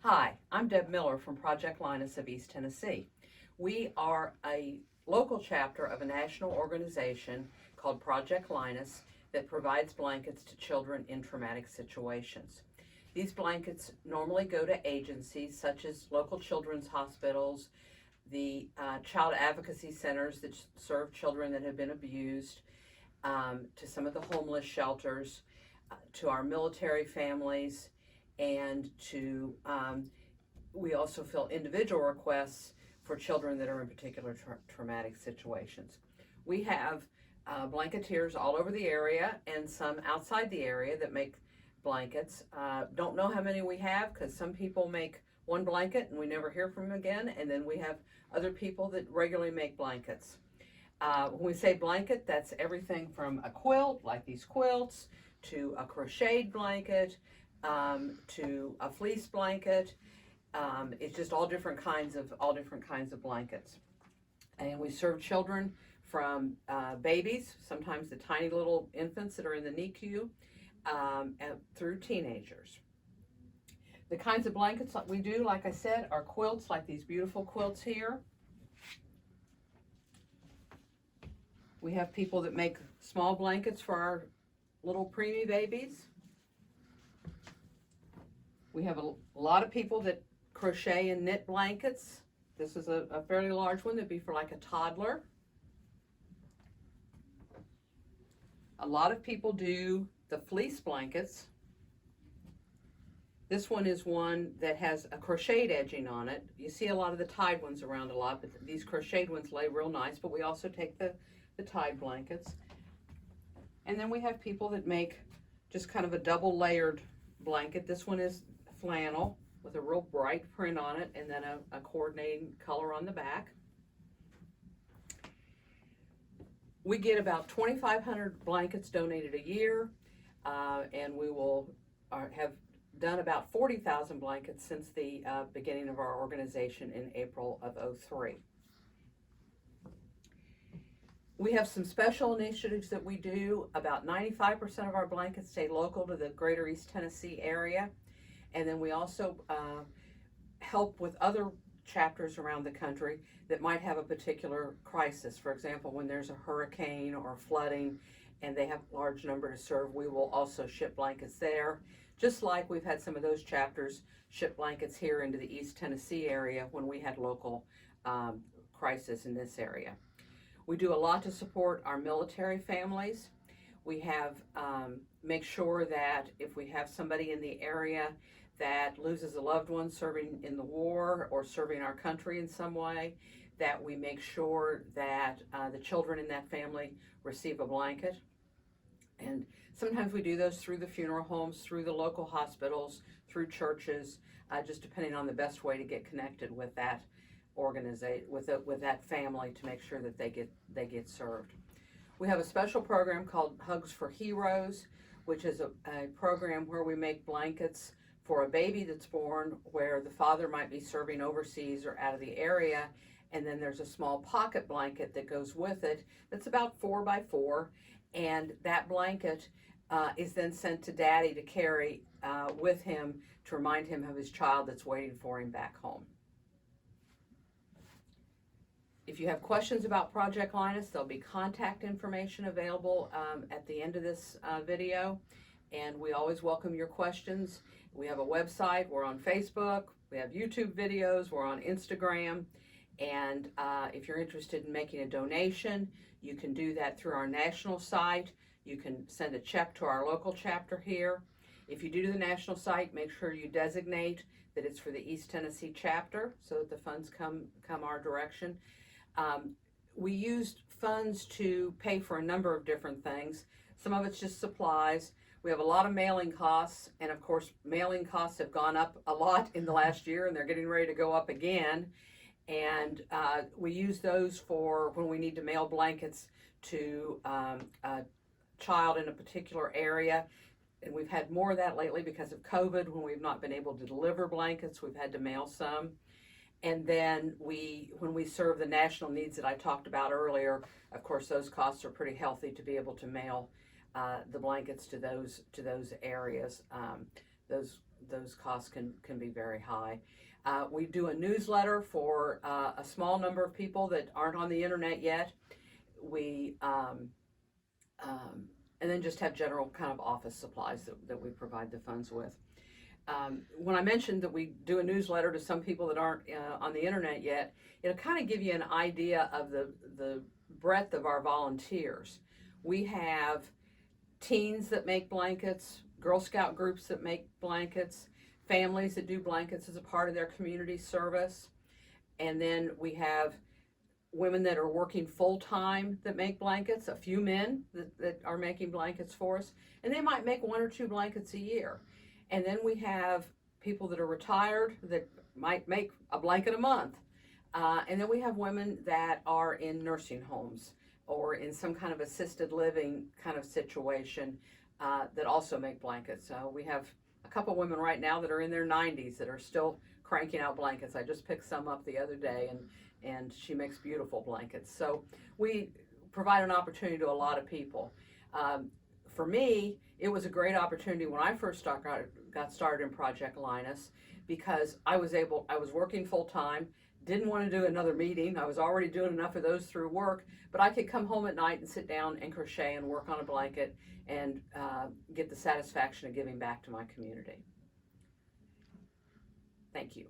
Hi, I'm Deb Miller from Project Linus of East Tennessee. We are a local chapter of a national organization called Project Linus that provides blankets to children in traumatic situations. These blankets normally go to agencies such as local children's hospitals, the child advocacy centers that serve children that have been abused, to some of the homeless shelters, to our military families, and to we also fill individual requests for children that are in particular traumatic situations. We have blanketeers all over the area and some outside the area that make blankets. Don't know how many we have because some people make one blanket and we never hear from them again, and then we have other people that regularly make blankets. When we say blanket, that's everything from a quilt, like these quilts, to a crocheted blanket, to a fleece blanket. It's just all different kinds of blankets. And we serve children from babies, sometimes the tiny little infants that are in the NICU, and through teenagers. The kinds of blankets that we do, like I said, are quilts, like these beautiful quilts here. We have people that make small blankets for our little preemie babies. We have a lot of people that crochet and knit blankets. This is a fairly large one that'd be for like a toddler. A lot of people do the fleece blankets. This one is one that has a crocheted edging on it. You see a lot of the tied ones around a lot, but these crocheted ones lay real nice, but we also take the tied blankets. And then we have people that make just kind of a double layered blanket. This one is flannel with a real bright print on it, and then a coordinating color on the back. We get about 2,500 blankets donated a year, and we will have done about 40,000 blankets since the beginning of our organization in April of '03. We have some special initiatives that we do. About 95% of our blankets stay local to the greater East Tennessee area. And then we also help with other chapters around the country that might have a particular crisis. For example, when there's a hurricane or flooding and they have a large number to serve, we will also ship blankets there. Just like we've had some of those chapters ship blankets here into the East Tennessee area when we had local crisis in this area. We do a lot to support our military families. We have make sure that if we have somebody in the area that loses a loved one serving in the war or serving our country in some way, that we make sure that the children in that family receive a blanket. And sometimes we do those through the funeral homes, through the local hospitals, through churches, just depending on the best way to get connected with that organization, with that family, to make sure that they get served. We have a special program called Hugs for Heroes, which is a program where we make blankets for a baby that's born where the father might be serving overseas or out of the area, and then there's a small pocket blanket that goes with it that's about 4 by 4, and that blanket is then sent to daddy to carry with him to remind him of his child that's waiting for him back home. If you have questions about Project Linus, there'll be contact information available at the end of this video, and we always welcome your questions. We have a website, we're on Facebook, we have YouTube videos, we're on Instagram, and if you're interested in making a donation, you can do that through our national site. You can send a check to our local chapter here. If you do the national site, make sure you designate that it's for the East Tennessee chapter so that the funds come our direction. We used funds to pay for a number of different things. Some of it's just supplies. We have a lot of mailing costs, and of course mailing costs have gone up a lot in the last year, and they're getting ready to go up again. And we use those for when we need to mail blankets to a child in a particular area. And we've had more of that lately because of COVID. When we've not been able to deliver blankets, we've had to mail some. And then when we serve the national needs that I talked about earlier, of course those costs are pretty healthy to be able to mail the blankets to those areas, those those costs can be very high. We do a newsletter for a small number of people that aren't on the internet yet. We and then just have general kind of office supplies that we provide the funds with. When I mentioned that we do a newsletter to some people that aren't on the internet yet, it'll kind of give you an idea of the breadth of our volunteers. We have teens that make blankets, Girl Scout groups that make blankets, families that do blankets as a part of their community service, and then we have women that are working full-time that make blankets, a few men that are making blankets for us, and they might make 1 or 2 blankets a year. And then we have people that are retired that might make a blanket a month. And then we have women that are in nursing homes or in some kind of assisted living kind of situation that also make blankets. We have a couple women right now that are in their 90s that are still cranking out blankets. I just picked some up the other day, and she makes beautiful blankets. So we provide an opportunity to a lot of people. For me, it was a great opportunity when I first got started in Project Linus, because I was working full time, didn't want to do another meeting. I was already doing enough of those through work, but I could come home at night and sit down and crochet and work on a blanket and get the satisfaction of giving back to my community. Thank you.